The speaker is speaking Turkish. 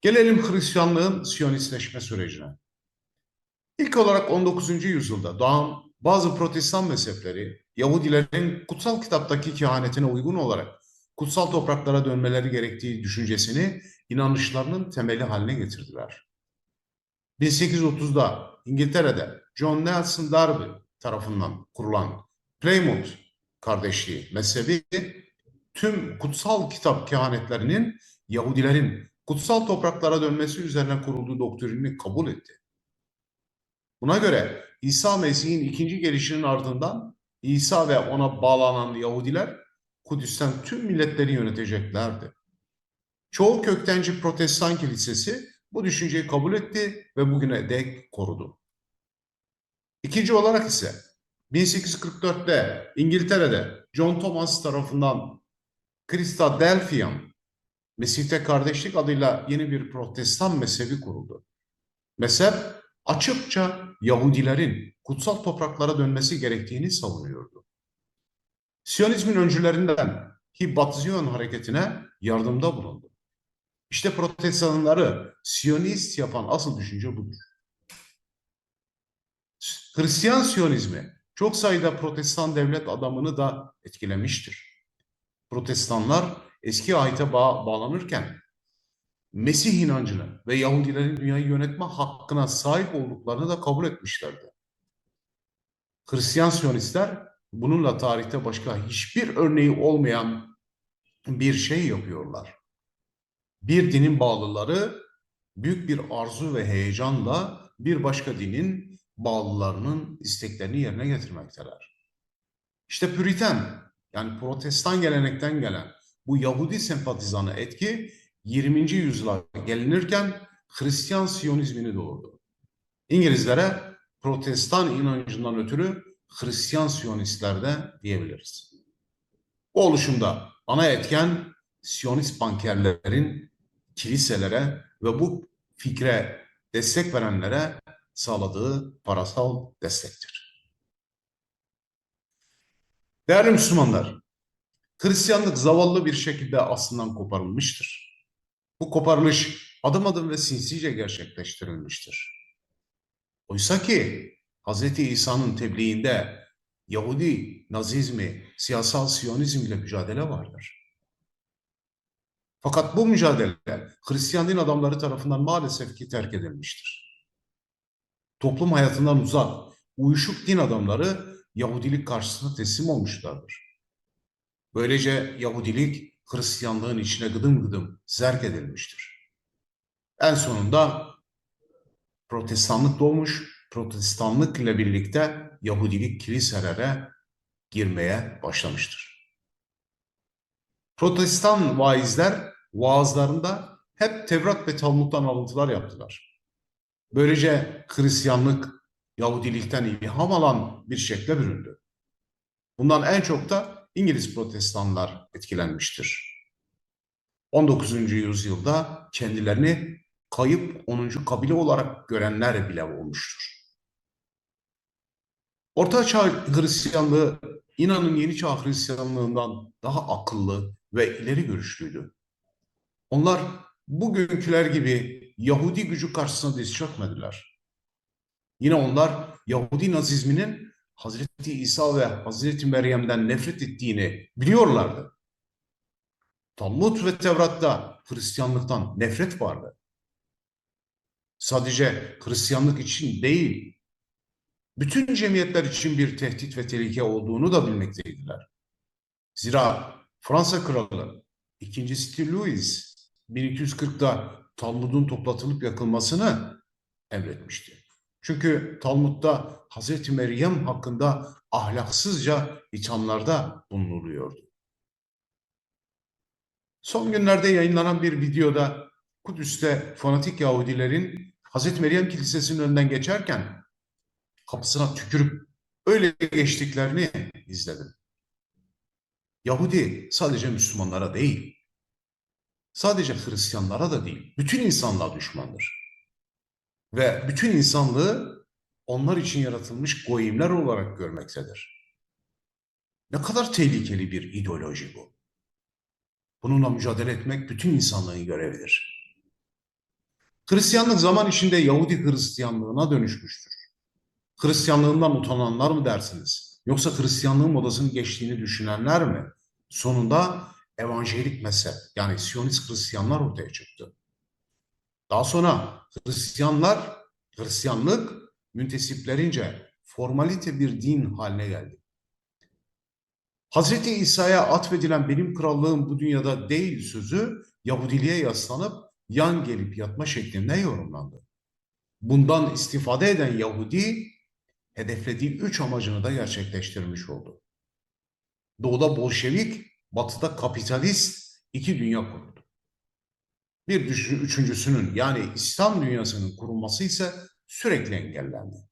Gelelim Hristiyanlığın Siyonistleşme sürecine. İlk olarak 19. yüzyılda doğan bazı Protestan mezhepleri Yahudilerin kutsal kitaptaki kehanetine uygun olarak kutsal topraklara dönmeleri gerektiği düşüncesini inanışlarının temeli haline getirdiler. 1830'da İngiltere'de John Nelson Darby tarafından kurulan Plymouth kardeşliği mezhebi tüm kutsal kitap kehanetlerinin Yahudilerin kutsal topraklara dönmesi üzerine kurulduğu doktrinini kabul etti. Buna göre İsa Mesih'in ikinci gelişinin ardından İsa ve ona bağlanan Yahudiler Kudüs'ten tüm milletleri yöneteceklerdi. Çoğu köktenci Protestan kilisesi bu düşünceyi kabul etti ve bugüne dek korudu. İkinci olarak ise 1844'te İngiltere'de John Thomas tarafından Christadelphian Mesih'te kardeşlik adıyla yeni bir Protestan mezhebi kuruldu. Mezhep açıkça Yahudilerin kutsal topraklara dönmesi gerektiğini savunuyordu. Siyonizmin öncülerinden Hibbat Zion hareketine yardımda bulundu. İşte protestanları Siyonist yapan asıl düşünce budur. Hristiyan Siyonizmi çok sayıda protestan devlet adamını da etkilemiştir. Protestanlar eski ahite bağlanırken Mesih inancını ve Yahudilerin dünyayı yönetme hakkına sahip olduklarını da kabul etmişlerdi. Hristiyan Siyonistler bununla tarihte başka hiçbir örneği olmayan bir şey yapıyorlar. Bir dinin bağlıları büyük bir arzu ve heyecanla bir başka dinin bağlılarının isteklerini yerine getirmekteler. İşte Püriten yani Protestan gelenekten gelen bu Yahudi sempatizanı etki 20. yüzyıla gelinirken Hristiyan Siyonizmini doğurdu. İngilizlere Protestan inancından ötürü Hristiyan Siyonistler de diyebiliriz. Bu oluşumda ana etken Siyonist bankerlerin kiliselere ve bu fikre destek verenlere sağladığı parasal destektir. Değerli Müslümanlar, Hristiyanlık zavallı bir şekilde aslından koparılmıştır. Bu koparılış adım adım ve sinsice gerçekleştirilmiştir. Oysa ki Hz. İsa'nın tebliğinde Yahudi Nazizmi, siyasal Siyonizm ile mücadele vardır. Fakat bu mücadele Hristiyan din adamları tarafından maalesef ki terk edilmiştir. Toplum hayatından uzak, uyuşuk din adamları Yahudilik karşısında teslim olmuşlardır. Böylece Yahudilik Hristiyanlığın içine gıdım gıdım zerk edilmiştir. En sonunda Protestanlık doğmuş, Protestanlık ile birlikte Yahudilik kiliselere girmeye başlamıştır. Protestan vaizler vaazlarında hep Tevrat ve Talmud'dan alıntılar yaptılar. Böylece Hristiyanlık Yahudilikten ilham alan bir şekle büründü. Bundan en çok da İngiliz protestanlar etkilenmiştir. 19. yüzyılda kendilerini kayıp 10. kabile olarak görenler bile olmuştur. Orta Çağ Hristiyanlığı inanın Yeni Çağ Hristiyanlığından daha akıllı ve ileri görüşlüydü. Onlar bugünküler gibi Yahudi gücü karşısında diz çökmediler. Yine onlar Yahudi Nazizminin Hazreti İsa ve Hazreti Meryem'den nefret ettiğini biliyorlardı. Talmud ve Tevrat'ta Hristiyanlıktan nefret vardı. Sadece Hristiyanlık için değil, bütün cemiyetler için bir tehdit ve tehlike olduğunu da bilmekteydiler. Zira Fransa Kralı 2. St. Louis 1240'da Talmud'un toplatılıp yakılmasını emretmişti. Çünkü Talmud'da Hazreti Meryem hakkında ahlaksızca ithamlarda bulunuluyordu. Son günlerde yayınlanan bir videoda Kudüs'te fanatik Yahudilerin Hazreti Meryem Kilisesi'nin önünden geçerken kapısına tükürüp öyle geçtiklerini izledim. Yahudi sadece Müslümanlara değil, sadece Hristiyanlara da değil, bütün insanlığa düşmandır. Ve bütün insanlığı onlar için yaratılmış goyimler olarak görmektedir. Ne kadar tehlikeli bir ideoloji bu. Bununla mücadele etmek bütün insanlığın görevidir. Hristiyanlık zaman içinde Yahudi Hristiyanlığına dönüşmüştür. Hristiyanlığından utananlar mı dersiniz? Yoksa Hristiyanlığın modasının geçtiğini düşünenler mi? Sonunda evanjelik mezhep yani Siyonist Hristiyanlar ortaya çıktı. Daha sonra Hristiyanlık müntesiplerince formalite bir din haline geldi. Hazreti İsa'ya atfedilen benim krallığım bu dünyada değil sözü Yahudiliğe yaslanıp yan gelip yatma şeklinde yorumlandı. Bundan istifade eden Yahudi hedeflediği üç amacını da gerçekleştirmiş oldu. Doğuda Bolşevik, batıda kapitalist iki dünya kuruldu. Üçüncüsünün yani İslam dünyasının kurulması ise sürekli engellendi.